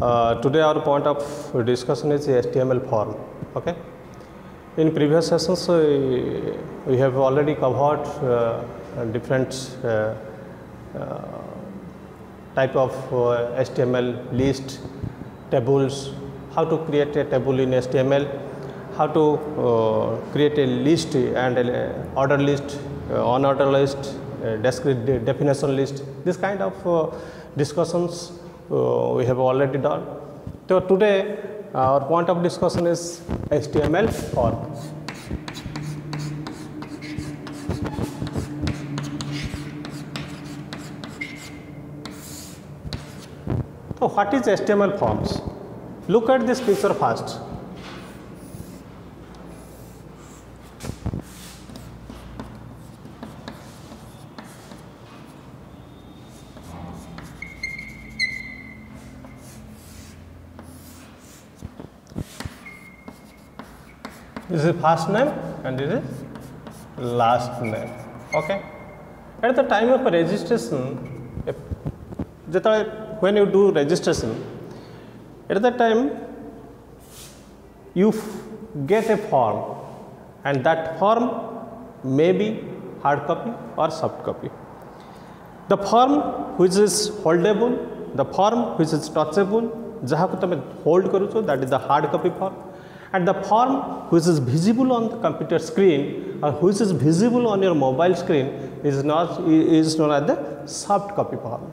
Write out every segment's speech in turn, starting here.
Today our point of discussion is HTML form. Okay. In previous sessions we have already covered different type of HTML list, tables, how to create a table in HTML, how to create a list and order list, unordered list, definition list. This kind of discussions we have already done. So today our point of discussion is HTML form. So what is HTML forms? Look at this picture first. This is first name and this is last name. Okay. At the time of registration, when you do registration, at that time you get a form, and that form may be hard copy or soft copy. The form which is holdable, the form which is touchable, jaha ko tame hold karucho, that is the hard copy form. And the form which is visible on the computer screen or which is visible on your mobile screen is known as the soft copy form.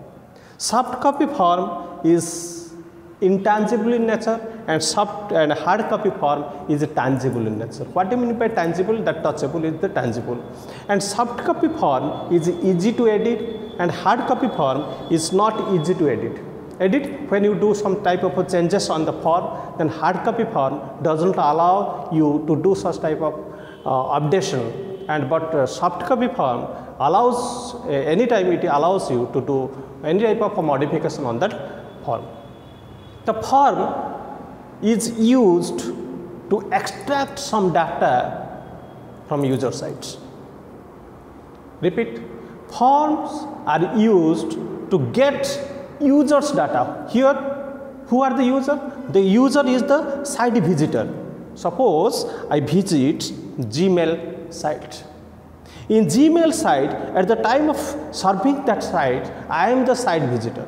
Soft copy form is intangible in nature, and soft and hard copy form is tangible in nature. What do you mean by tangible? That touchable is the tangible. And soft copy form is easy to edit, and hard copy form is not easy to edit. When you do some type of changes on the form, then hard copy form doesn't allow you to do such type of updation, and but soft copy form allows anytime it allows you to do any type of modification on that form. The form is used to extract some data from user sites. Repeat, forms are used to get users data. Here, who are the user? The user is the site visitor. Suppose I visit Gmail site. In Gmail site, at the time of surfing that site, I am the site visitor.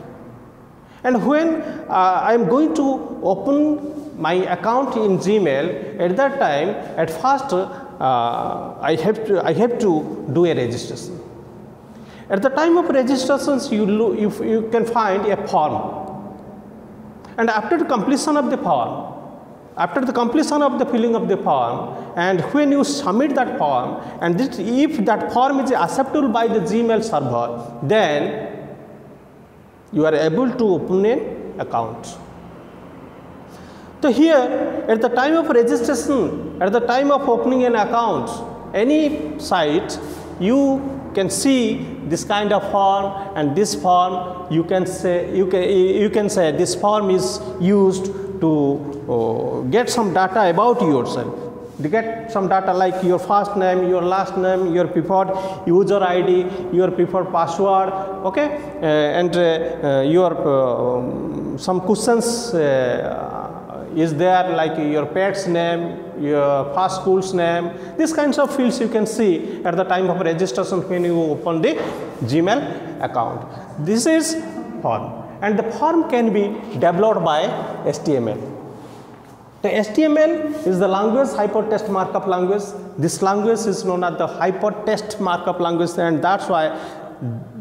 And when I am going to open my account in Gmail, at that time, at first I have to do a registration. At the time of registrations, you can find a form, and after the completion of the form, after the completion of the filling of the form, and when you submit that form, and if that form is acceptable by the Gmail server, then you are able to open an account. So here, at the time of registration, at the time of opening an account, any site, you can see this kind of form, and this form you can say this form is used to get some data about yourself. To get some data like your first name, your last name, your preferred user ID, your preferred password, okay, and your some questions is there, like your pet's name, your first school's name. These kinds of fields you can see at the time of registration when you open the Gmail account. This is form, and the form can be developed by HTML. The HTML is the language hypertext markup language. This language is known as the hypertext markup language, and that's why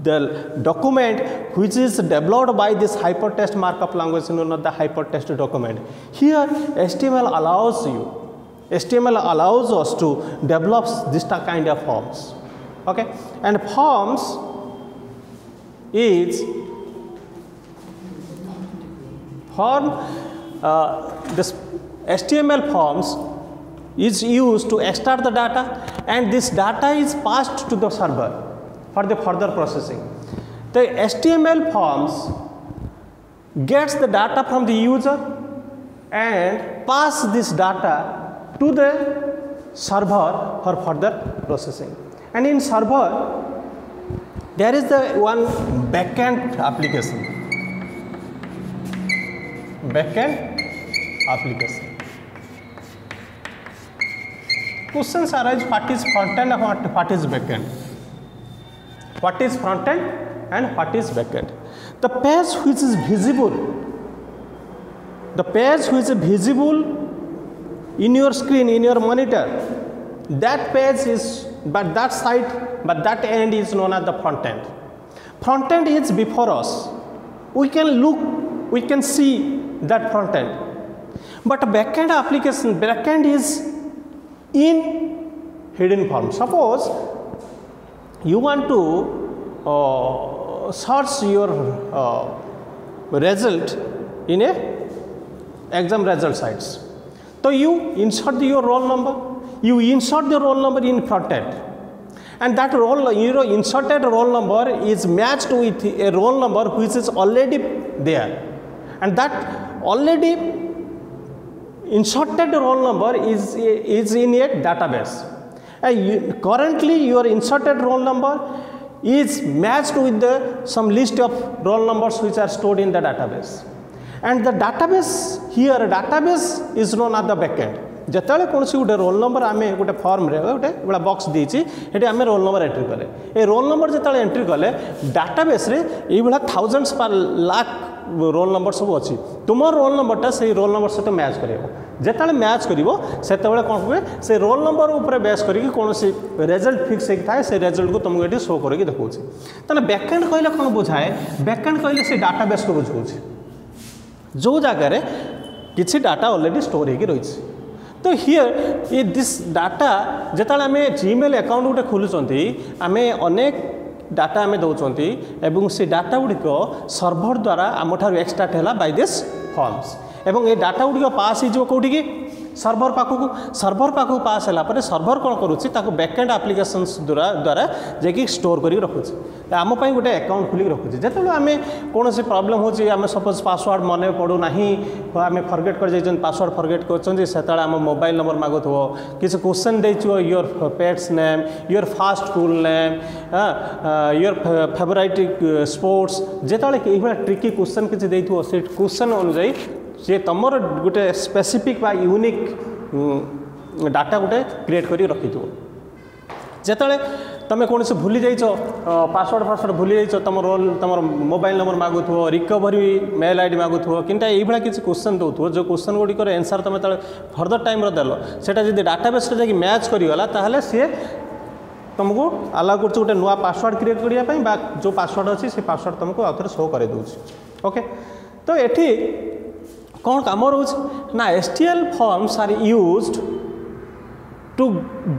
the document which is developed by this hypertext markup language is known as the hypertext document. Here HTML allows us to develop this kind of forms. Okay, and forms is this HTML forms is used to extract the data, and this data is passed to the server for the further processing. The HTML forms gets the data from the user and pass this data to the server for further processing. And in server, there is the one backend application. backend application. Questions arise, what is front end and what is backend? What is front end and what is backend? The page which is visible, in your screen, in your monitor, that page is, but that side, but that end is known as the front end. Front end is before us. We can look, we can see that front end. But backend application, backend is in hidden form. Suppose you want to search your result in a exam result sites. So you insert your roll number. You insert the roll number in front end, and that inserted roll number is matched with a roll number which is already there, and that already inserted roll number is in a database. Currently your inserted roll number is matched with some list of roll numbers which are stored in the database, and the database is known as the backend. जिते कौन गोटे roll number आम गोटे form रे गोटे बड़ा box देती आम रोल नंबर एंट्री कले ये रोल नंबर जो एंट्री कले डाटाबेस रे ये थाउजेंड्स पर लाख रोल नंबर सब अच्छी तुम रोल नंबरटा से रोल नंबर सहित मैच कर जिते मैच कर से कौन हुए से रोल नंबर उपर बेस करके कौन रिजल्ट फिक्स होता से रिजल्ट को तुमको ये शो करके देखा तेना बैकएंड कहले कौन बुझाए बैकएंड कहले से डाटाबेस को बुझाऊँ जो जगार किसी डाटा ऑलरेडी स्टोर हो रही तो हियर ये दिस डाटा जिते आम जीमेल अकाउंट गोटे खोलुँच आम अनेक डाटा आम दौरान एवं से डाटा गुड़िक सर्भर द्वारा आम ठार एक्सट्राक्ट है बाय दिस फॉर्म्स एवं ये डाटा गुड़िक पास हो कौटी की सर्भर पाखक पास है सर्भर कौन करुच्ची बैकएंड एप्लिकेशंस द्वारा जाकि स्टोर कर रखुच्छे आम गोटे अकाउंट खोलिक रखुच्छे जो आम कौन से प्रॉब्लम हो सपोज पासवर्ड मन पड़ूना आम फरगेट कर पासवर्ड फरगेट कर आम मोबाइल नंबर मागुव किसी question they your pets name your fast school name your favourite sports जिते ट्रिकी क्वेश्चन किसी देथिबो से क्वेश्चन अनुसार जे तुमर गोटे स्पेसिफिक बा यूनिक डाटा गोटे क्रिएट कर रखी जिते तुम कौन से भूली जाइछ पासवर्ड भूली जाइछ तुम रोल तुम मोबाइल नंबर मागुव रिकवरी मेल आईडी मागुव कि ये किसी क्वेश्चन दौर जो क्वेश्चन गुड़िकर आंसर तुम फर्दर टाइम देल से डाटाबेस जाकि मैच करगला ताहले सी तुमको अलाउ कर गोटे नुआ पासवर्ड क्रिएट करने जो पासवर्ड अच्छी से पासवर्ड तुमको आउ थे शो कर ओके तो ये कौन काम रोच ना STL forms are used to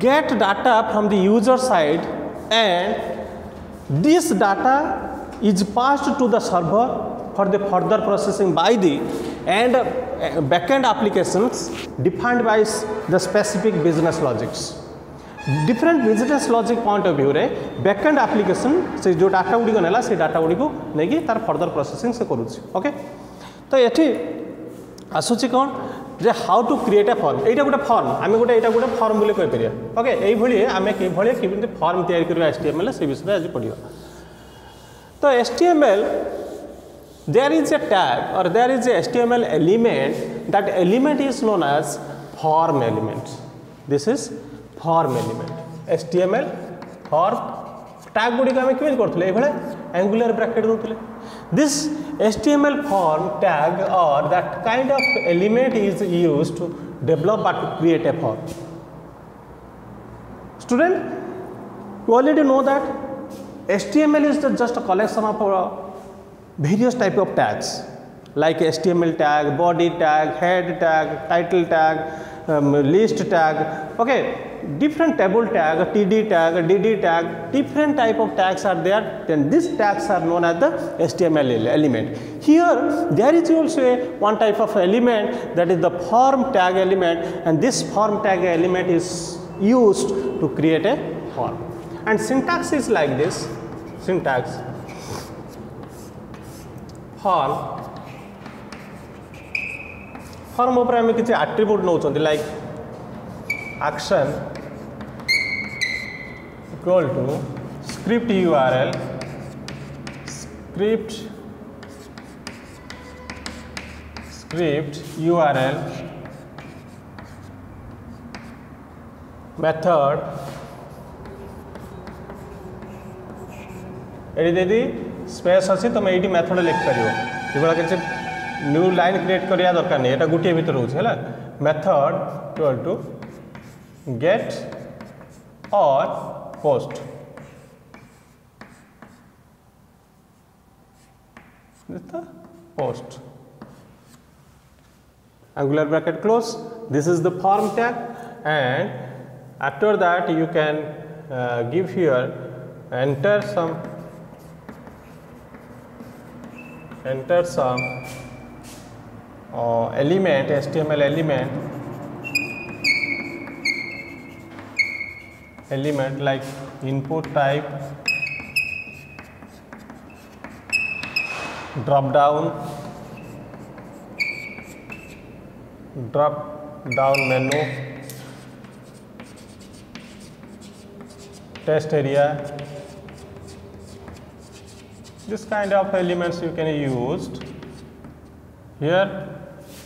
get data from the user side and this data is passed to the server for the further processing by the and backend applications defined by the specific business logics. Different business logic point of view रे backend application से जो data Gudi को नेला से data Gudi को नहीं तार further processing से करूँ ओके तो ये आसूची कौन जे how to create a form एटा गोटे फॉर्म आम गोटे एटा गोटे फॉर्म बोली कहि परिया ओके एई भली आमे के भली केमिति फॉर्म तैयार करबा HTML से विषय आज पढियो तो HTML there is a tag or there is a HTML element that element is known as form element this is form element HTML form tag गुडी का केमिति करथले ए भले एंगुलर ब्रैकेट दोतले this HTML form tag or that kind of element is used to develop or to create a form. Student, you already know that HTML is just a collection of various type of tags like HTML tag, body tag, head tag, title tag, list tag, okay, different table tag, TD tag, DD tag, different type of tags are there. Then these tags are known as the HTML element. Here there is also one type of element that is the form tag element, and this form tag element is used to create a form. And syntax is like this. Syntax form ऊपर आम किसी attribute now like action equal to script URL script URL method ये there space अच्छी तुम ये method लिख पार ये किसी न्यू लाइन क्रिएट करिया दरकार नहीं, ये गोटे भीतर है मेथड इक्वल टू गेट और post post angular bracket close. This is the form tag, and after that you can give here enter some element, HTML element like input type, drop down menu, test area. This kind of elements you can use here,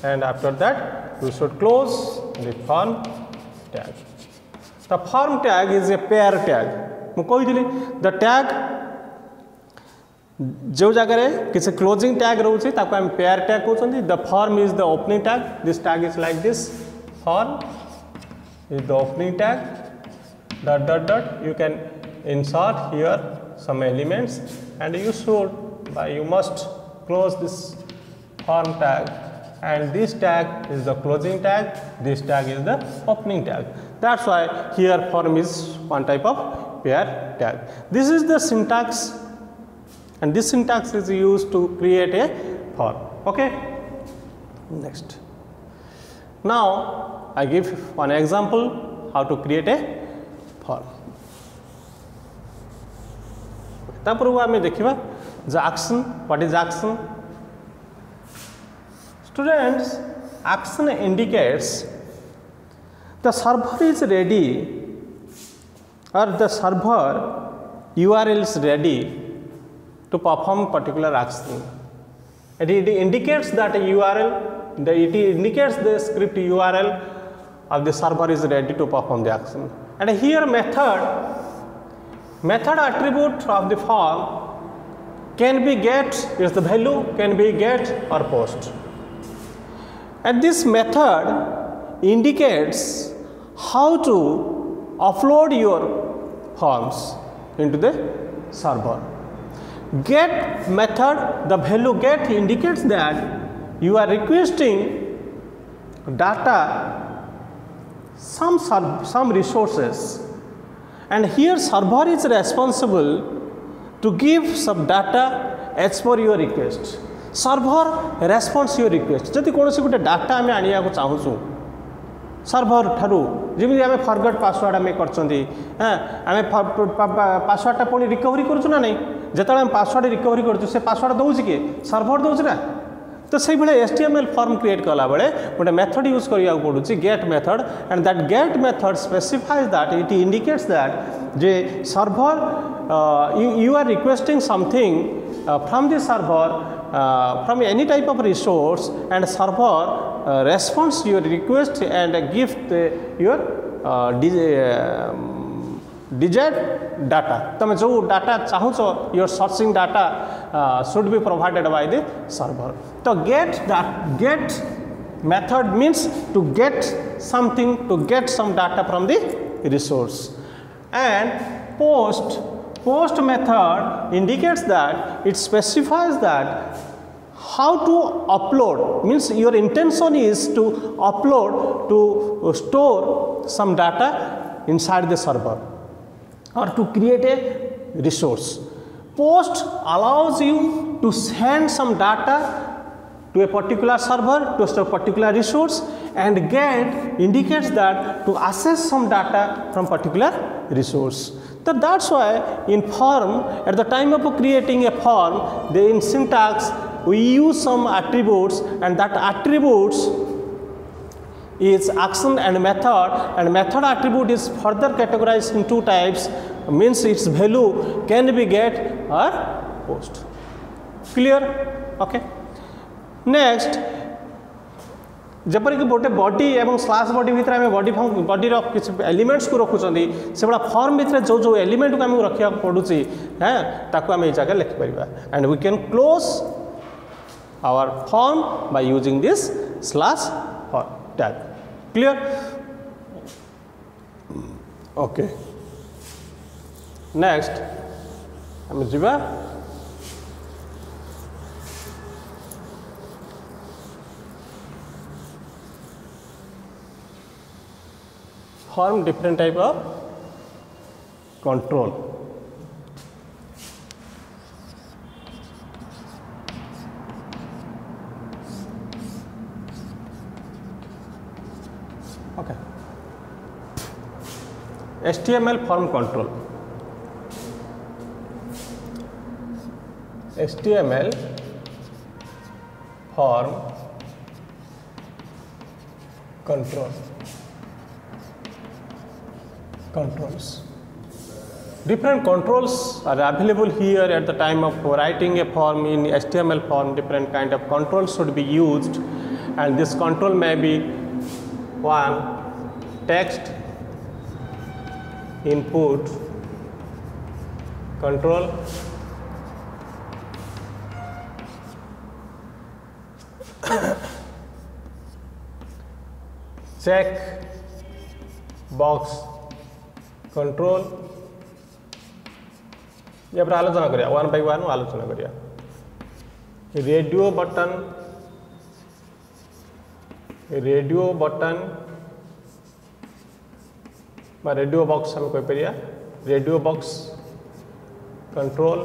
and after that you should close the form tag. The form tag is a pair tag. मैं कही the tag जो जगह किसी closing tag रोचे ताको हम pair tag कहते हैं. The form is the opening tag. This tag is like this. Form is the opening tag. Dot dot dot. You can insert here some elements, and you must close this form tag, and this tag is the closing tag, this tag is the opening tag. That's why here form is one type of pair tag. This is the syntax, and this syntax is used to create a form. Okay, next. Now I give one example how to create a form. तापूर्व आम देखा the action. What is action? Students, action indicates the server is ready, or the server URL is ready to perform particular action. And it indicates that URL, it indicates the script URL of the server is ready to perform the action. And here method attribute of the form can be get, is the value can be get or post. And this method indicates how to upload your forms into the server. Get method, the value get indicates that you are requesting data, some resources, and here server is responsible to give some data as per your request. Server responds your request. जदि कौन सी गोटे data आम आनिया को चाहूँ server ठारू जमी आम फरगट password आम करछंती आम पासवर्डटा पुणी रिकवरी करूँ ना नहीं जिते आम पासवर्ड रिकवरी करूँ से पासवर्ड दौर किए सर्वर दौर ना तो से भाई HTML फॉर्म क्रिएट कला बेले गोटे मेथड यूज करिया पड़ुछि get method and that get method specifies that it indicates that जे server you are requesting something from the server from any type of resource, and server responds your request and gives your desired data. तमे जो data चाहो your searching data should be provided by the server. So get method means to get something, to get some data from the resource. And post method indicates that it specifies that how to upload, means your intention is to upload, to store some data inside the server or to create a resource. Post allows you to send some data to a particular server, to a particular resource, and get indicates that to access some data from particular resource. So that's why in form, at the time of creating a form, in syntax we use some attributes, and that attributes is action and method attribute is further categorized in two types, means its value can be get or post. Clear? Okay. Next, जपरिक गोटे body एवं slash body भितर आम body किसी elements को रखुच्च से गुड़ा form भितर जो जो एलिमेंट को आमको रखा पड़ुची हाँ ताको आम ये जगह लिखिपर and we can close our form by using this slash tag clear okay next आम जीवा form different type of control. Okay. HTML form control. HTML form control. Controls. Different controls are available here at the time of writing a form in HTML form. Different kind of controls should be used, and this control may be one text input control, check box control ये पर आलोचना करिया one by one आलोचना करिया radio button बा radio box हम कह परिया radio box control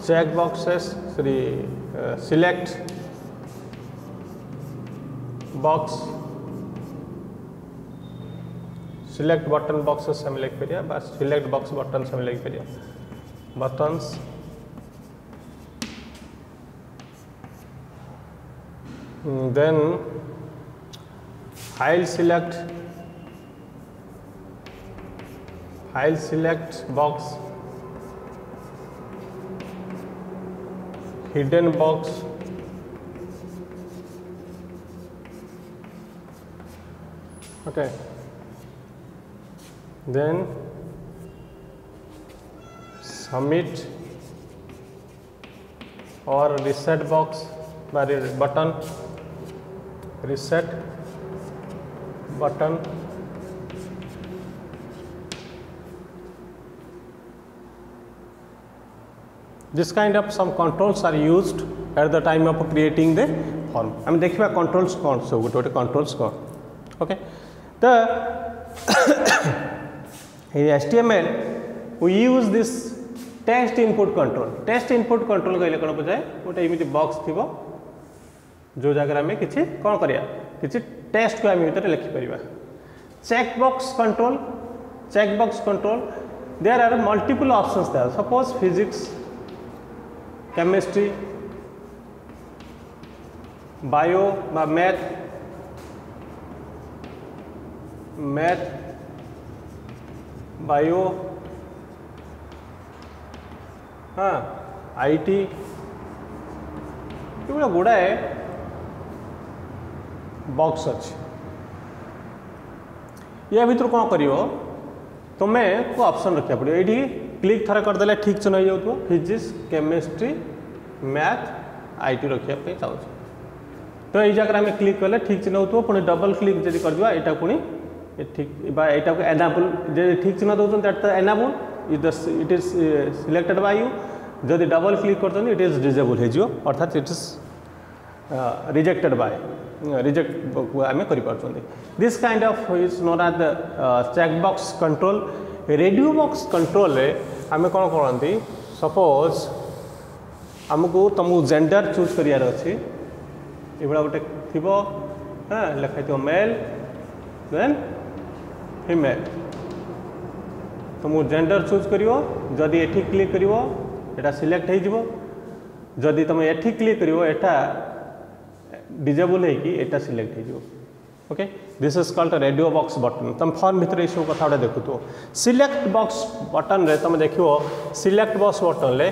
check boxes select box select button boxes हम लिख परिया बस सिलेक्ट बॉक्स बटन हम लिख परिया buttons then file select box hidden box okay then submit or reset box by button reset button this kind of some controls are used at the time of creating the form I mean देखिबा controls कौन सब गोटे controls कौन okay the in HTML we use this text input control कहले कोन बुझाए गोटे इमिति box थिबो जो जगह आम किसी कौन करिया किसी टेक्स्ट को आम भीतर लिखि परिबा check box control there are multiple options there suppose physics chemistry bio बा मैथ बायो हाँ आईटी ये गुड़ाए बॉक्स अच्छी या भर कौन कर तुम्हें को ऑप्शन रखा पड़ो ये क्लिक थर करदे ठीक से नहीं जाऊ फिजिक्स केमिस्ट्री मैथ आईटी रखापी चाहूँ तो ये जगह आम क्लिक कले ठीक से नौ पुणी डबल क्लिक जब कर यहाँ पुणी ठीक यहाँ को एनाबल ठीक चिन्ह दौरान that the enable it is selected by you जदि डबल क्लिक कर इट इज डिजेबल हो अर्थात it is rejected by reject आम कर this kind of is known as the check box control radio box control आम कौन करती suppose आमको तुमको जेंडर चूज करार अच्छी ये गोटे थी हाँ लिखाई थो मेल देन फीमेल तुमको जेंडर चूज करिवो जदि एठी क्लिक करिवो एटा सिलेक्ट हो जिवो जदि तुम एठी क्लिक करिवो एटा डिजेबल है कि एटा सिलेक्ट हो जिवो okay this is called radio box button तुम फॉर्म भितर ये सब कथा देखु तो सिलेक्ट बॉक्स बटन रे तुम देखो सिलेक्ट बॉक्स बटन रे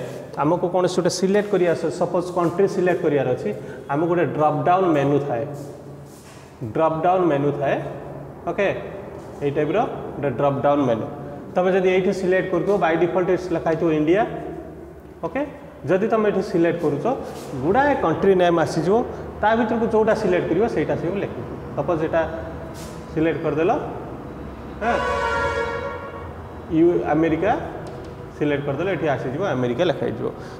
आमको कौन गोटे सिलेक्ट करिया सपोज कंट्री सिलेक्ट करियार अछि आमको गोटे ड्रॉप डाउन मेनू थाए ड्रॉप डाउन मेनू थाए ओके ये टाइप रो गोटे ड्रॉप डाउन मेनू तुम जब ये सिलेक्ट कर बाय डिफॉल्ट लिखा है इंडिया ओके जदि तुम ये सिलेक्ट करुच गुड़ाए कंट्री नेम आसीज ता भर को जोटा सिलेक्ट कर सब लिख सपोज यहाँ सिलेक्ट करदेल हाँ यू अमेरिका सिलेक्ट करदेल ये आसीज अमेरिका लिखाई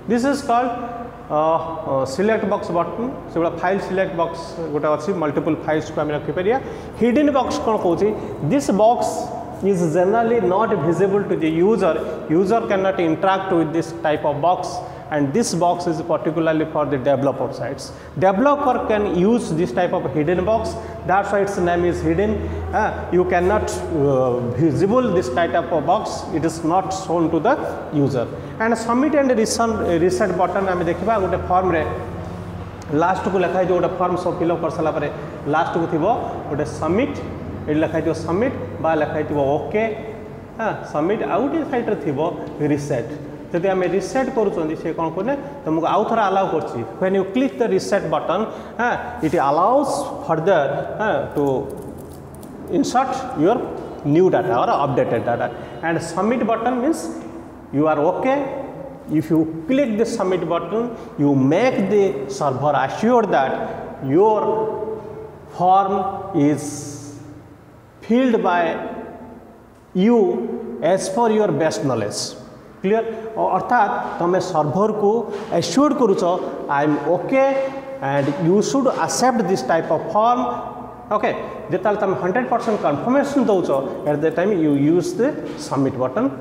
this is called select box button से गुड़ा फाइल सिलेक्ट बॉक्स गोटे अच्छी मल्टीपल फाइल्स को आम रखिपर हिडन बॉक्स कौन कौन this box is generally not visible to the user cannot interact with this type of box and this box is particularly for the developer sites. Developer can use this type of hidden box, that's why its name is hidden. You cannot visible this type of box, it is not shown to the user. And submit and reset button आम देखा गोटे form रे last को लिखाई जो गोटे form सब fill up कर सारा लास्ट को थी गोटे सबमिट ये लिखाई सबमिट बा लिखाई ओके हाँ सबमिट आउ गोटे साइड थी रिसेट जब आम रिसेट करुँच से कौन करें तुमको आउ थे अलाउ कर when you click the reset button हाँ इट अलाउज फर्दर हाँ to insert your new data और updated data and submit button means you are okay. If you click the submit button, you make the server assure that your form is filled by you as per your best knowledge. Clear? अर्थात तुम server को assure करुच I am okay and you should accept this type of form. Okay जिते तुम 100% confirmation दौच at the time you use the submit button.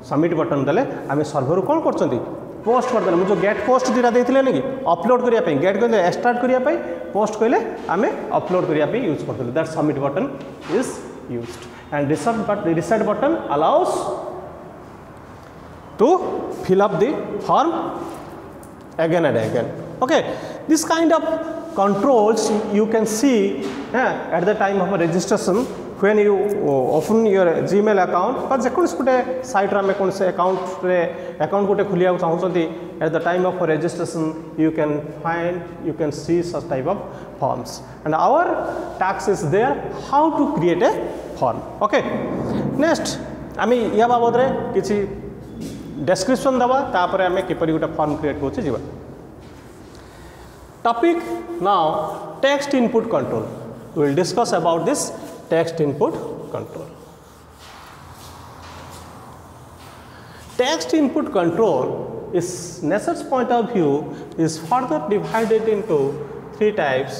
Submit button देले आम server कौन कर पोस्ट करदे मुझे गेट पोस्ट दुटा देते ना कि अपलोड करने गेट कहते स्टार्ट करने पोस्ट कहले आम अपलोड करने यूज करते that submit button is used and reset button allows to fill up the form again and again. Okay, this kind of controls you can see at the time of registration when you open your Gmail account. But जेकोस गोटे site रे कौन से account गोटे खोलिया चाहते at the time of registration you can find you can see such type of forms and our task is there how to create a form. Okay, next आमी या बाबद रे किछि description दबा तापर आमे किपरि गोटे फॉर्म क्रिएट होछि जीवा. Topic now text input control. We will discuss about this text input control. Text input control is Nesser's point of view is further divided into three types.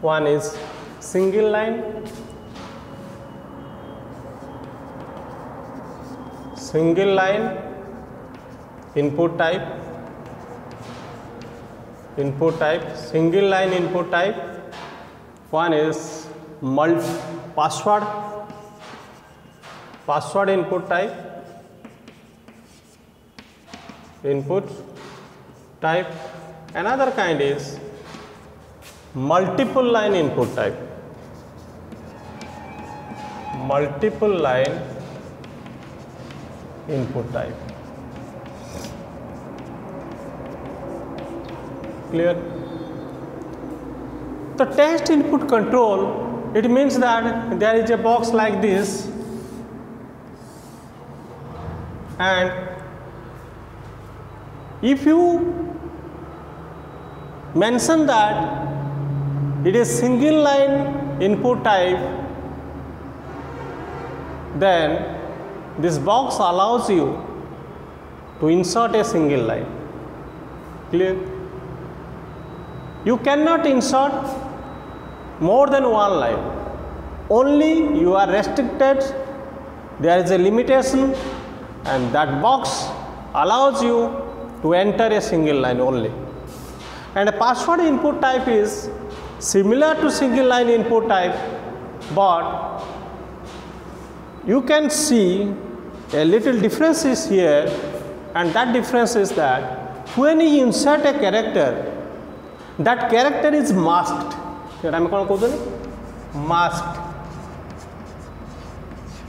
One is single line, single line input type, single line input type. One is password input type. Another kind is multiple line input type. Multiple line input type. Clear? The text input control, it means that there is a box like this and if you mention that it is single line input type, then this box allows you to insert a single line. Clear? You cannot insert more than one line. Only you are restricted. There is a limitation, and that box allows you to enter a single line only. And a password input type is similar to single line input type, but you can see a little difference is here, and that difference is that when you insert a character, that character is masked. I am going to masked.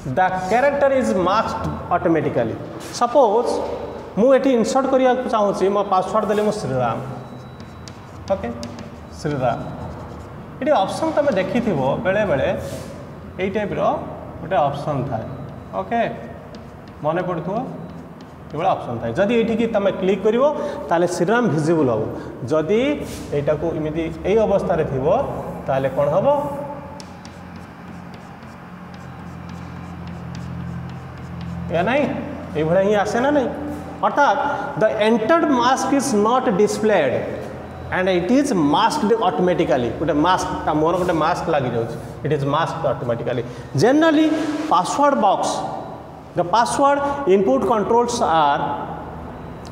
The character is masked automatically. Suppose मु eighty insert करिया चाहूँगी मो password देले मु Shriram. Okay Shriram ये option तुम देखी बेले बेले यही टाइप गोटे ऑप्शन थाए. ओके मन पड़ो ये ऑप्शन थाए. जदि ये तुम क्लिक कर श्रीराम विजिबल हम. जदि यहाँ को इमती यही अवस्था थी ताले कौन हम या नहीं ये ही आसे ना नहीं. अर्थात the entered mask is not displayed and it is masked automatically. गोटे मास्क मोर गोटे मास्क लगी जाऊँ it is masked automatically. Generally password box the password input controls are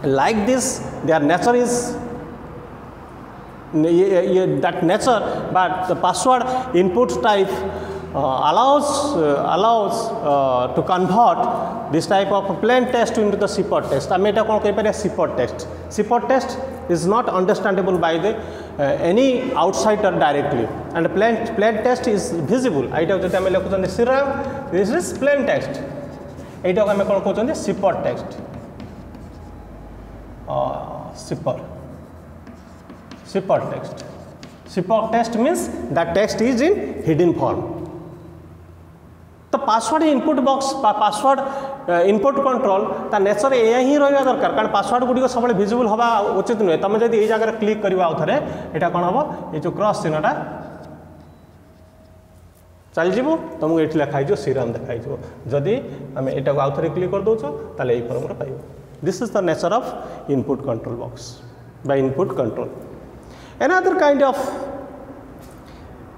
like this. Their nature is that nature, but the password input type allows to convert this type of plain text into the CPOT text. I mean, CPOT text. CPOT text is not understandable by the any outsider directly, and plain text is visible. This is plain text. This is CPOT text. CPOT text. CPOT text means that text is in hidden form. तो password input box password input control ता nature या ही रहा दरकार. कारण password Gudi सब visible हवा उचित नुहे. तुम जब ये जगह क्लिक कर आउ थे यहाँ कौन हम ये जो क्रॉस चिन्हटा चल जीवु तुमको ये लिखाई श्रीराम देखाई. जदि आम यहाँ को आउ थे क्लिक कर दौच ताले ये फॉर्म पाइब. This is the nature of input control box by input control. Another kind of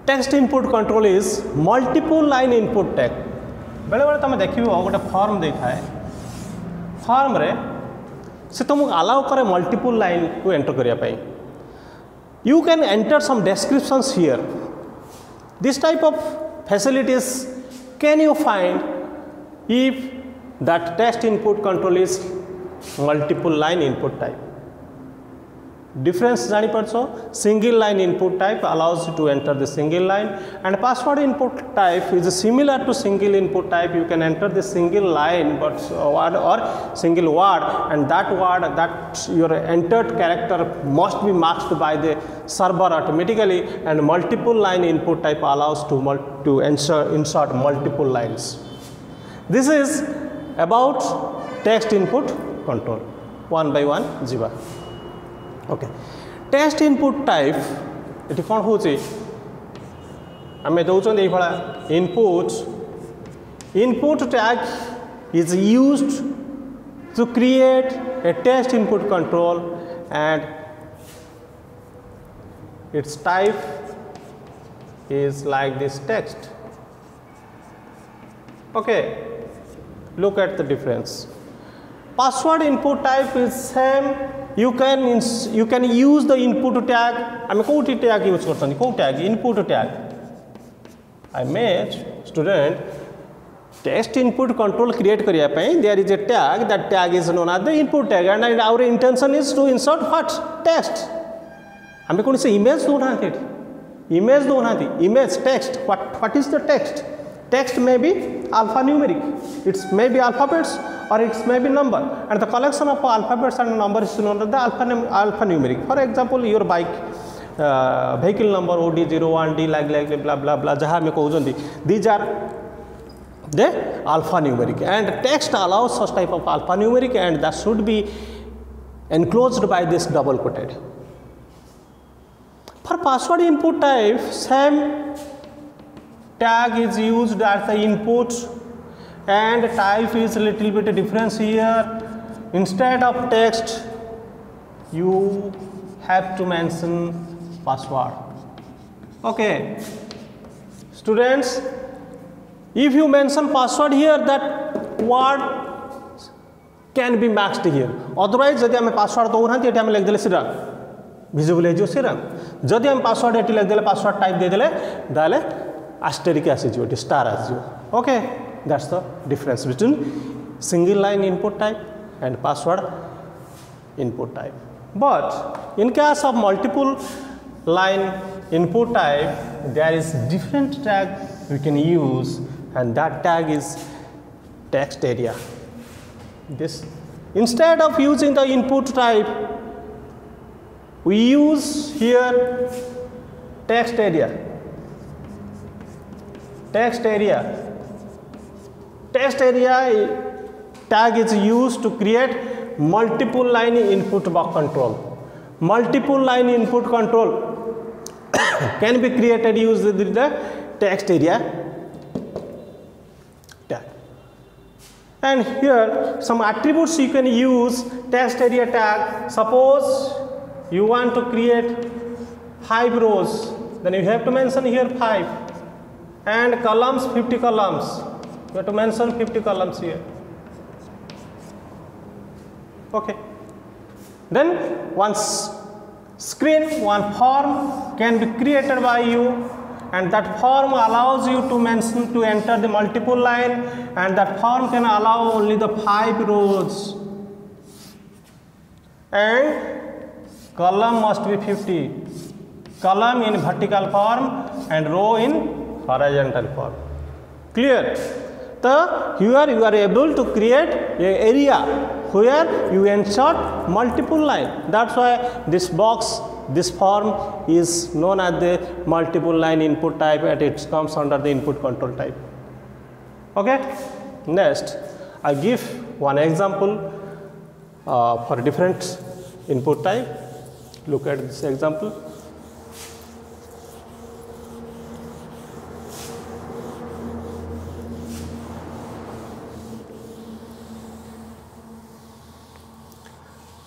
text input control is multiple line input text. बेले बेले तुम देखिए गोटे फॉर्म दे था फॉर्म रे से तुमको अलाउ करे मल्टीपल लाइन को एंटर करिया पाई. You can enter some descriptions here. This type of facilities can you find if that text input control is multiple line input type. Difference जानी पड़ो. Single line input type allows you to enter the single line, and password input type is similar to single input type. You can enter the single line but word or single word, and that word that your entered character must be masked by the server automatically, and multiple line input type allows to insert multiple lines. This is about text input control. One by one jiba. Okay. Text input type ये कौन हो आम दौरान ये input tag is used to create a text input control, and its type is like this text. Okay, look at the difference. Password input type is same. You can use the input tag. I mean, कोई tag use करते हैं. कोई tag input tag. I made student text input control create करिया पे. There is a tag. That tag is known as the input tag, and our intention is to insert what text. हमें कौन से image दो ना थी. Image दो ना थी. Image text. What is the text? Text may be alphanumeric. It may be alphabets or it may be number, and the collection of alphabets and numbers is known as the alphanumeric. For example, your bike vehicle number OD01D like blah blah blah jaha me कहउजंदी. These are the alphanumeric, and text allows such type of alphanumeric, and that should be enclosed by this double quoted. For password input type, same tag is used as the input, and type is a little bit difference here. Instead of text, you have to mention password. Okay, students, if you mention password here, that word can be masked here. Otherwise, यदि हमें password दो ना तो हमें लिख देले Shriram visible है जो श्रीराम. यदि हम password एटी लिख देले password type दे देले दाले asterisk आसीजो स्टार आसीजो. Okay, that's the difference between single line input type and password input type. But in case of multiple line input type, there is different tag we can use, and that tag is text area. This, instead of using the input type, we use here text area. Text area. Text area tag is used to create multiple line input box control. Multiple line input control can be created using the text area tag. And here some attributes you can use text area tag. Suppose you want to create 5 rows, then you have to mention here 5, and columns 50 columns. You have to mention 50 columns here. Okay. Then one screen, one form can be created by you, and that form allows you to mention, to enter the multiple line, and that form can allow only the 5 rows, and column must be 50, column in vertical form and row in horizontal form. Clear? So here you are able to create an area where you insert multiple line. That's why this box, this form is known as the multiple line input type, and it comes under the input control type. Okay. Next, I give one example for different input type. Look at this example.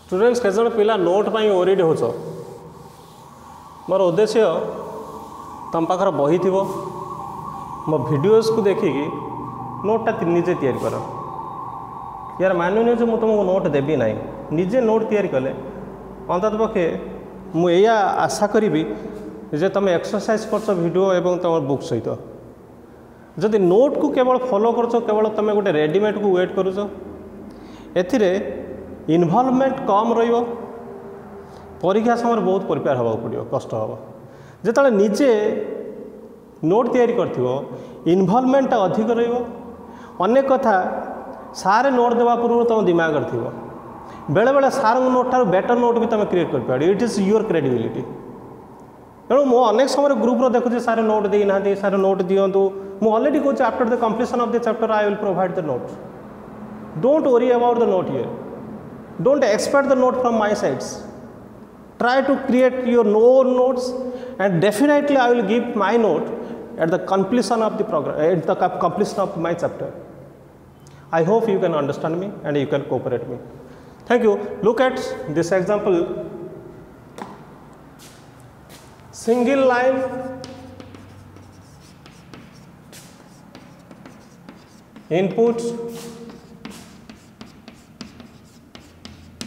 Students केजन पिला note पाई worried होच मोर उद्देश्य तुम पाखर बही थी मो videos को देखिकी NOTA निजे तैयारी कर यार मानुनी जो तुमको नोट देवी ना निजे नोट तैयारी कले अंतत पक्षे मुझे आशा करी जे तुम एक्सरसाइज कर वीडियो एवं तुम बुक सहित जदि नोट को केवल फॉलो कर केवल तुम गोटे रेडीमेड को वेट कर इनवॉल्वमेंट कम रो परीक्षा समय बहुत प्रिपेयर होगा पड़ो कष्ट हम जो निजे नोट तैयारी कर इनवॉल्वमेंट अधिक रनेक कथा सारे नोट देवा पूर्व तुम दिमाग थी बेले बेले सार नोट ठार बेटर नोट भी तुम क्रिएट कर इट इज योर क्रेडिबिलिटी तेणु मो अनेक समय ग्रुप देखुचे सारे नोट देना सारे नोट दिंतु मुझे अलरेडी कहूँ after the completion of the chapter I will provide the note don't worry about the note here don't expect the note from my sides. Try to create your own notes, and definitely I will give my note at the completion of the program, at the completion of my chapter. I hope you can understand me and you can cooperate me. Thank you. Look at this example. Single line input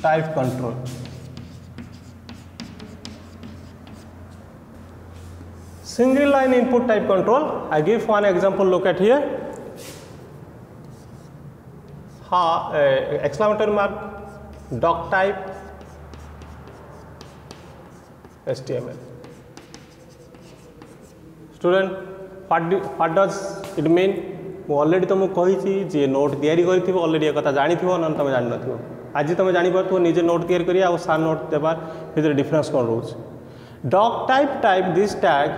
type control. Single line input type control. I give one example. Look at here. Exclamatory mark, doc type, HTML. Student, what does it mean? मुझे already तुमको कही जे note तैयारी करी already एक कथा जानी ना तुम जान न आज तुम जापर निजे नोट तैयारी करी आ सार नोट देवार भर डिफरेंस कौन रोज doctype this tag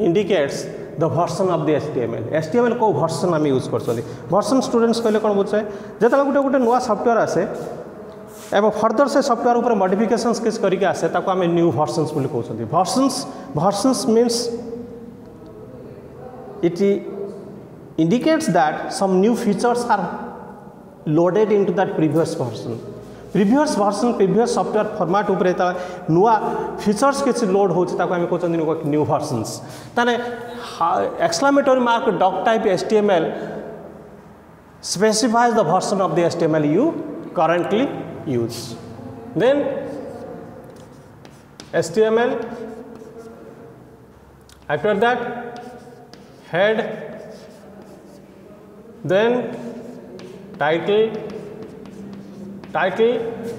indicates the version of the HTML को वर्सन आम यूज कर वर्सन स्टूडेंट्स कहले कौन बुझे जो गोटे गोटे नुआ सॉफ्टवेयर आसे एवं फर्दर से सॉफ्टवेयर उपर मॉडिफिकेशंस किस करके आसे ताको आम न्यू वर्सन्स बोली कहते versions means it indicates that some new features are loaded into that previous version, previous software format उपरे नुआ फीचर्स किसी लोड होची ताको हम कहते न्यू वर्सन्स ताने exclamatory mark doc type HTML specifies the version of the HTML you currently use. Then HTML, after that head, then title.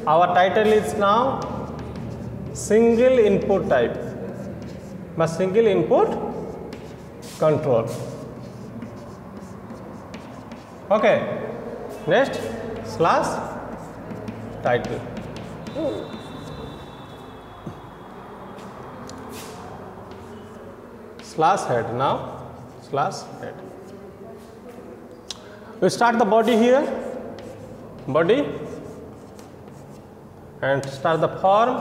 Our title is now single input type. বা single input control. Okay, next slash title. Slash head. Now slash head. We start the body here, body, and start the form.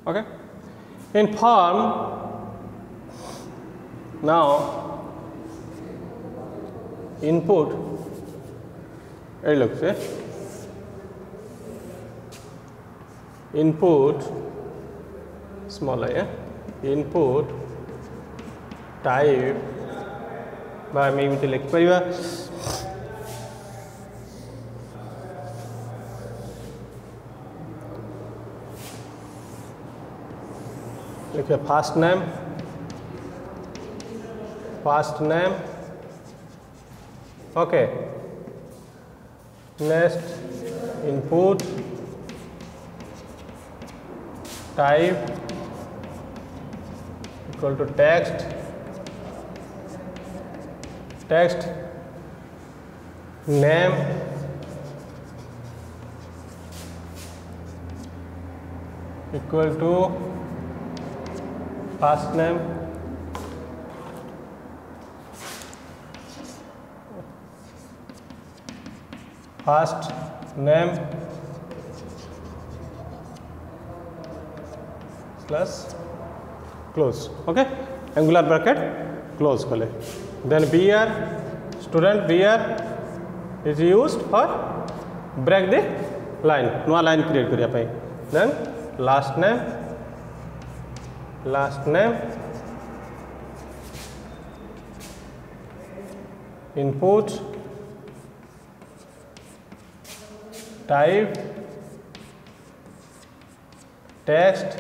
Okay, in form now input, hey look, say input small I, input type by me लिख परिवा लिखे first name, okay, next input type equal to text name equal to first name plus close. Okay, angular bracket close kale. Then br, student br is used for break the line, no line create kariya pai. Then last name input type text,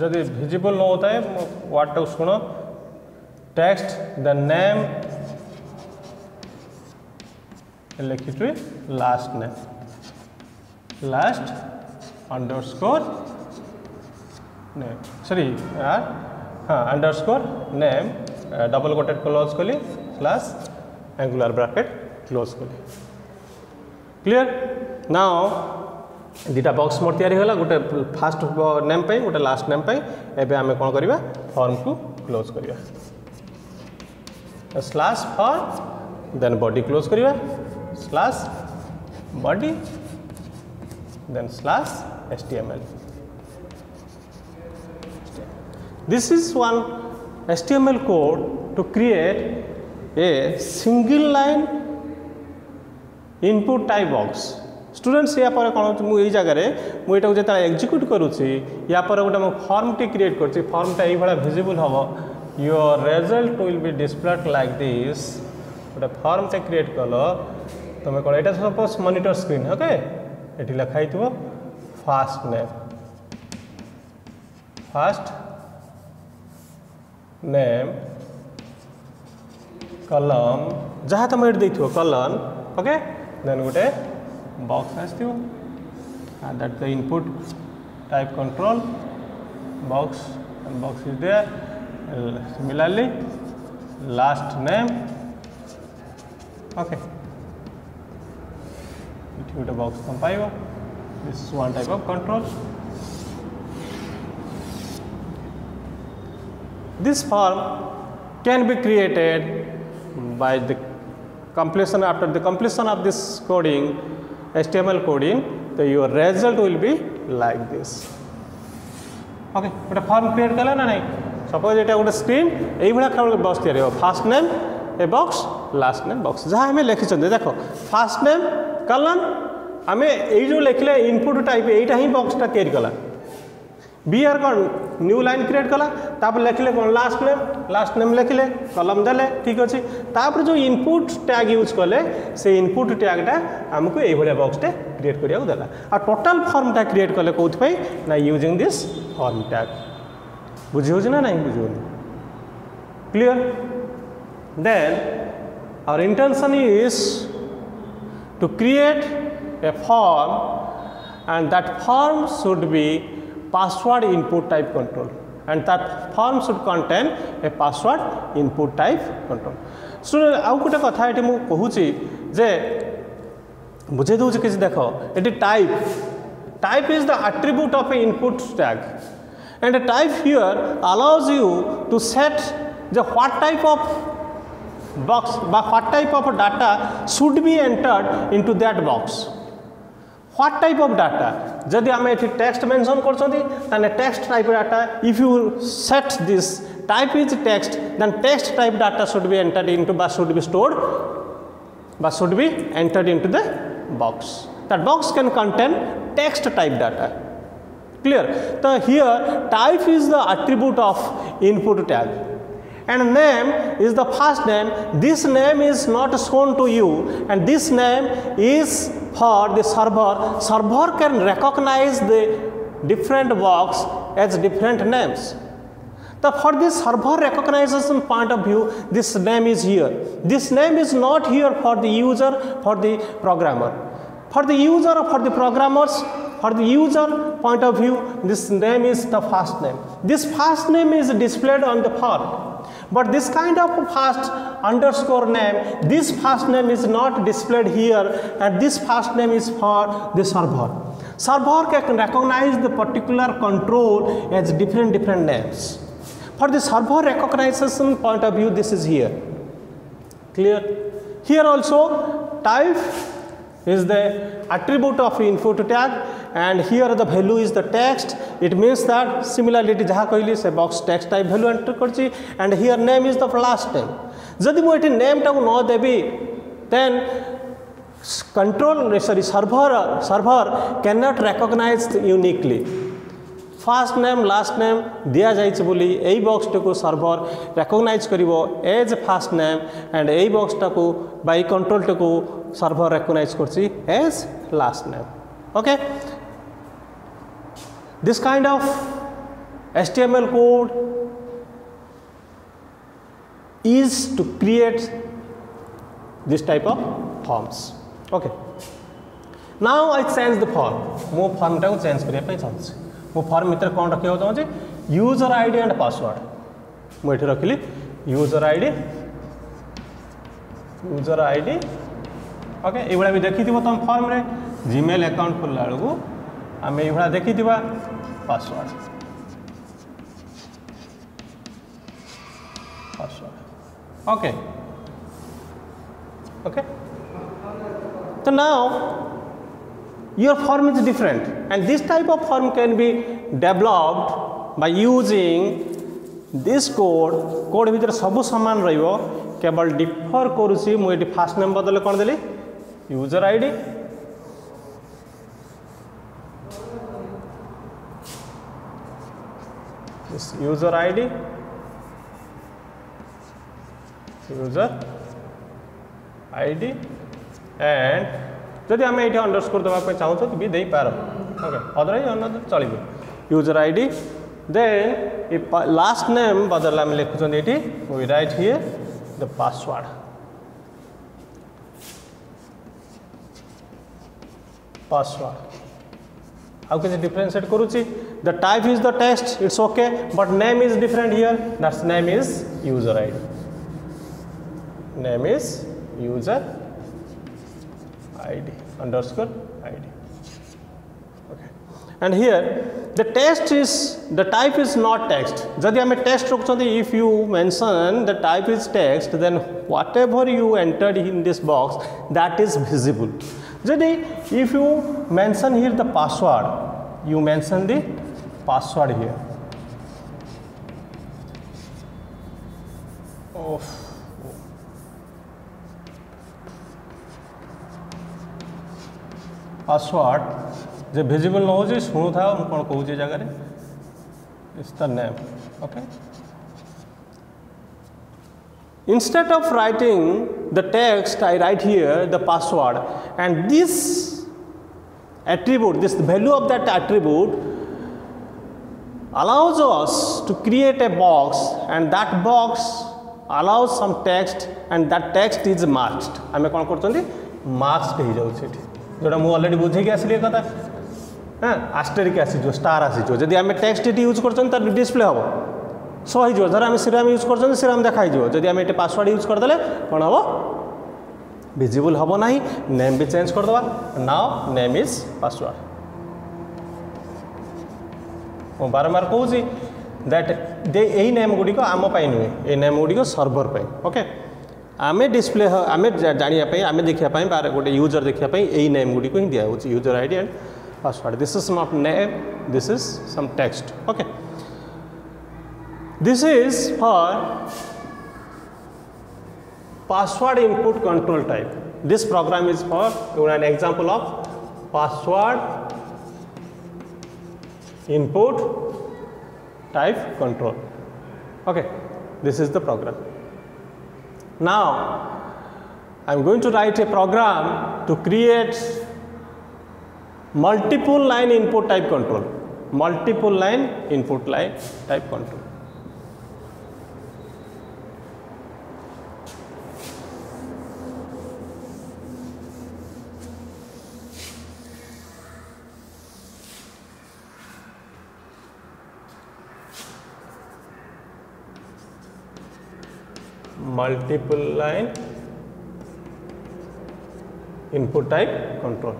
यदि visible न होता है what type सुनो text the name लिखिए last name last underscore name sorry यार हाँ underscore name double coated close कली slash angular bracket close कली। क्लियर? नाउ दुटा बॉक्स मोर तैयारी होला, गोटे फास्ट नेम पे गोटे लास्ट नेम पे। एबे आमे कोन करिवा फॉर्म को क्लोज करिवा slash form then body close करिवा slash body then slash html. This is one HTML code to create a single line input type box. Students या पर कौन मुझे जगह मुझे जो एक्जिक्यूट करुच्ची या पर गोटे मो फॉर्म टी क्रिएट कर फॉर्मटा ये विजिबल हम your result will be displayed like this. गोटे फॉर्म टे क्रिएट कल तुम कौन यहाँ सपोज मॉनिटर स्क्रीन ओके ये लिखाई थो फास्ट नेम कलम जहाँ तुम ये देखो कलन ओके देन गोटे box has to that the input type control box and box is there. Similarly last name okay it with a box compile. This is one type of control. This form can be created by the completion after the completion of this coding HTML coding, so your result will be like this. Okay, गोटे form create कला ना नहीं suppose ये गोटे screen यही भाया box तैयारी हो fast name a box last name box जहाँ आम लिखिं देखो फास्ट नेम कलन आम ये जो लिखले इनपुट टाइप यहीटा ही बॉक्सटा तैयारी कला बीआर कौन न्यू लाइन क्रिएट कला तापर लिखले कौन लास्ट नेम लिखले कलम देले ठीक अच्छे तापर जो इनपुट टैग यूज कले से इनपुट टैगटा आमको ये भाया बॉक्सटे क्रिएट करिया देला आ टोटल फॉर्मटा क्रिएट कले कौन ना यूजिंग दिस फॉर्म टैग बुझी हो ना नहीं बुझी clear then our intention is to create a form and that form should be password input type control, and that form should contain a password input type control. Student आउ गोटे कथा ये मुझे कहूँ जे बुझे दूसरी किसी देख ये type is the attribute of an input tag, and a type here allows you to set the what type of box by what type of data should be entered into that box. What type of data? जदि आम ये text mention कर text type data, if you set this type is text, then text type data should be entered into but should be stored but should be entered into the box. That box can contain text type data. Clear? So here type is the attribute of input tag, and name is the first name. This name is not shown to you, and this name is for the server. Server can recognize the different box as different names. So for this server recognition point of view, this name is here. This name is not here for the user, for the programmer. For the user or for the programmers, for the user point of view, this name is the first name. This first name is displayed on the form. But this kind of first underscore name, this first name is not displayed here, and this first name is for the server. Server can recognize the particular control as different names. For the server recognition point of view, this is here. Clear? Here also type is the attribute of input tag, and here the value is the text. It means that similarly jaha कहली से box text type value enter करची, and here name is the last name. जदि मु एठी name टाको न देबी, then server cannot recognize uniquely. First name last name दिया जाइए बोली यही बॉक्स को सर्वर रिकॉग्नाइज करिवो एज फर्स्ट नेम, एंड यही बॉक्स को बाय कंट्रोल को सर्वर रिकॉग्नाइज करछि as last name. Okay, this kind of HTML code is to create this type of forms. Okay, now I change the form. मो form टाको change करिया पे चाहूँ. मो फॉर्म भितर कौन रखा चाहूँगी यूजर आईडी एंड पासवर्ड. मुझे रखिली यूजर आईडी. ओके, ये भी देखी तुम फॉर्म रे जीमेल अकाउंट खोलला बेलू आम ये देखी पासवर्ड. ओके ओके, तो now your form is different, and this type of form can be developed by using this code भितर सब सामान रहिबो, केवल डिफर करूसी मु एटी फर्स्ट नेम बदले कोन देली user ID, this user ID, and जदि आम ये अंडरस्कोर देवाई चाहूँ भी दे पार. ओके, अदरवाइज चलो user ID. Then last name बदल आम लिखुं ये we write here the password. आउ किसी डिफरेंशिएट करूची. The type is the text, it's okay, but name is different here. That's name is user ID. Name is user ID underscore ID. Okay, and here the text is the type is not text. जदि हमें text रखते हैं, if you mention the type is text, then whatever you entered in this box that is visible. जदि if you mention here the password, you mention the password here. Oh. Password जो visible न हो शुणु था कौन कहूँ जगह it's the name. Okay, instead of writing the text I right here the password, and this attribute, this value of that attribute allows us to create a box, and that box allows some text, and that text is masked. आम कौन कर mask हो जाऊँ जोटा मुझे already बुझे आसली कथा. हाँ आस्टेरिक आसीजो स्टार आसीजो जदि आम टेक्स्ट ये यूज कर डिस्प्ले हम शो हो धर आम श्रीराम यूज कर श्रीराम देखाई जदि आम ये पासवर्ड यूज करदे कौन हम विजिबल हम ना नेम भी चेंज करदे नाउ नेम इज पासवर्ड मु बारंबार कहूँ दैट यही नेम गुड़िक आम नुहे ये नेम गुड़िक सर्वर पे ओके आम डिस्प्ले आम जानापी आम देखापी बार गोटे यूजर देखापी यही नेम गुड़िक ही दिया user ID and password this is not name this is some text okay this is for password input control type. This program is for an example of password input type control. Okay, this is the program. Now I am going to write a program to create multiple line input type control. Multiple line input line type control. Multiple line input type control.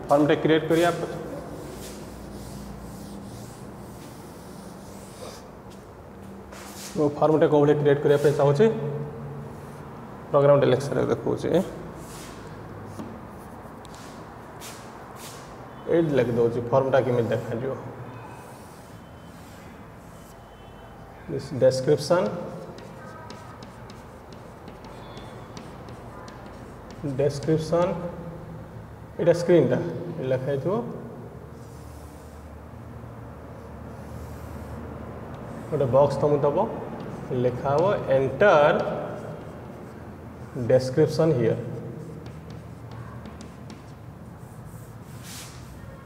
Form टे create करिए आप form टे कौन create करने चाहूँगी programme टे lecture देखो ये लिख दूसरी फॉर्मटा केमी देखा दिस डेस्क्रिप्शन डेस्क्रिप्शन ये स्क्रीन टा लिखाई गोटे बॉक्स तुम दब लिखा हो enter description here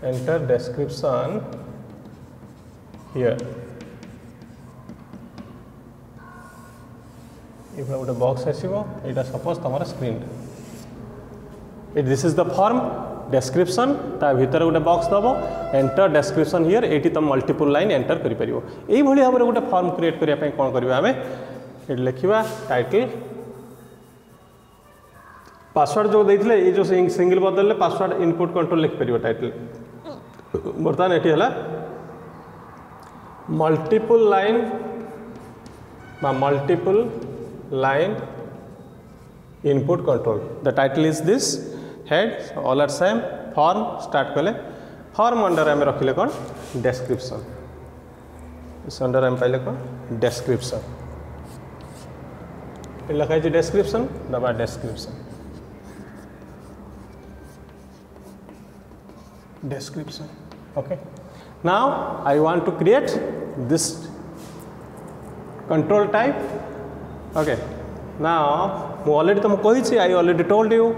enter description here ये गोटे बॉक्स आसो यहाँ सपोज तुम screen this is the form description ता भीतर गोटे बॉक्स दब एंटर डेस्क्रिप्शन हियर ये तुम मल्टीपल लाइन एंटर कर पार यही भाव में गोटे फॉर्म क्रिएट करने कौन करवा आम ये लिखा टाइटल पासवर्ड जो देते ये जो सिंगल बदल पासवर्ड इनपुट कंट्रोल लिखिपर टाइटल बर्तमान ये multiple line multiple line input control the title is this head all are same form start कले फॉर्म अंडर आम रखिले कौन डेस्क्रिप्शन इस अंडर आम पाइले कौन डेस्क्रिप्शन लिखाई डेस्क्रिप्शन दबा description description okay now I want to create this control type okay now already तुम कही I already told you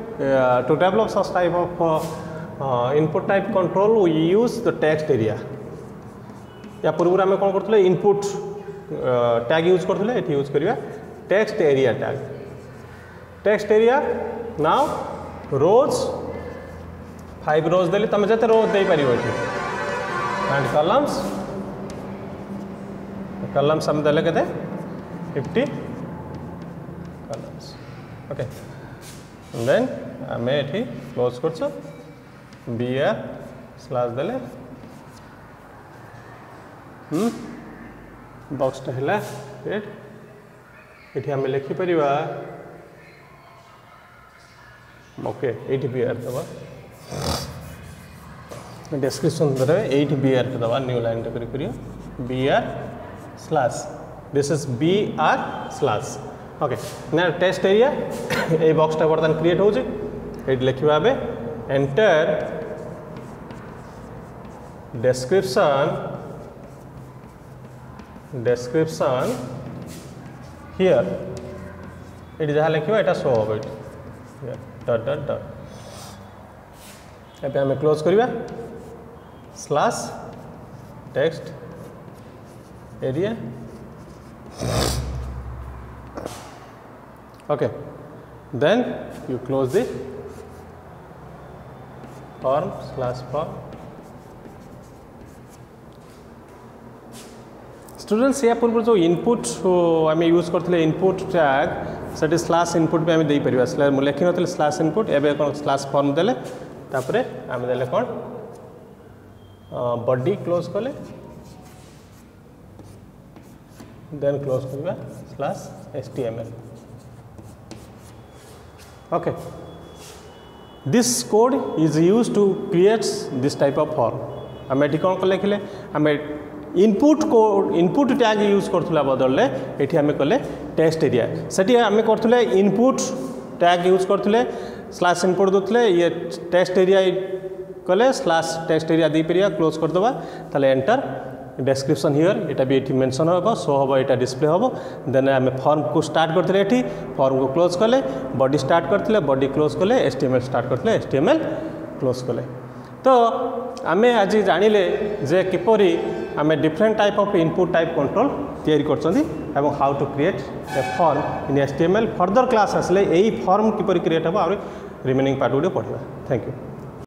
to develop such type of input type control we use the text area या पूर्व आम कौन करते input tag use करते ये use करवा text area tag text area now rows 5 rows देली तुम जिते रोज दे पार एंड कलम्स हम देले के 50 कलम्स ओके देन आम ये क्लोज कर BR/ देले बॉक्सटा है ये आम लिखिपर ओके ये BR दबा डेस्क्रिप्शन दे ये BR दबा न्यू लाइन कर BR/ this is BR/ okay ना टेस्ट एरिया ये बॉक्सटा बर्तमान क्रिएट हो लिखा एंटर डेस्क्रिप्शन हियर ये जहाँ लिखा यहाँ शो हम ये डट डट डट ये आम क्लोज करवा /text area okay then you close the form /form students या पूर्व जो इनपुट आम यूज करते इनपुट टैग से स्लैश इनपुट भी आम देपर मुझे लिखी नी स्लैश इनपुट एवं कौन स्लैश फॉर्म देले तापर आम देले कौन बॉडी क्लोज कले देन क्लोज करवा slash HTML okay this code is use to create this type of form आम ये कौन कले लिखिले आम input code input tag use करथुला बदल ये आम कले टेक्स्ट एरिया से आम करथुले इनपुट टैग यूज करथुले स्लैश इनपुट दोले ये टेक्स्ट एरिया कले स्लैश टेक्स्ट एरिया दे परिया क्लोज करदे ताले एंटर डेस्क्रिप्शन हियर ये भी ये मेंशन हम शो हम यहाँ डिस्प्ले हम देन आम फॉर्म को स्टार्ट करते ये फॉर्म को क्लोज कले बॉडी स्टार्ट करते बॉडी क्लोज कले HTML स्टार्ट करते HTML क्लोज कले तो आम आज जानिले जे किपरि आम different type of input type control तैयारी कर how to create a form in HTML further class आसले यही फॉर्म किपरि क्रिएट हम और रिमेनिंग पार्ट गुड पढ़ा थैंक यू।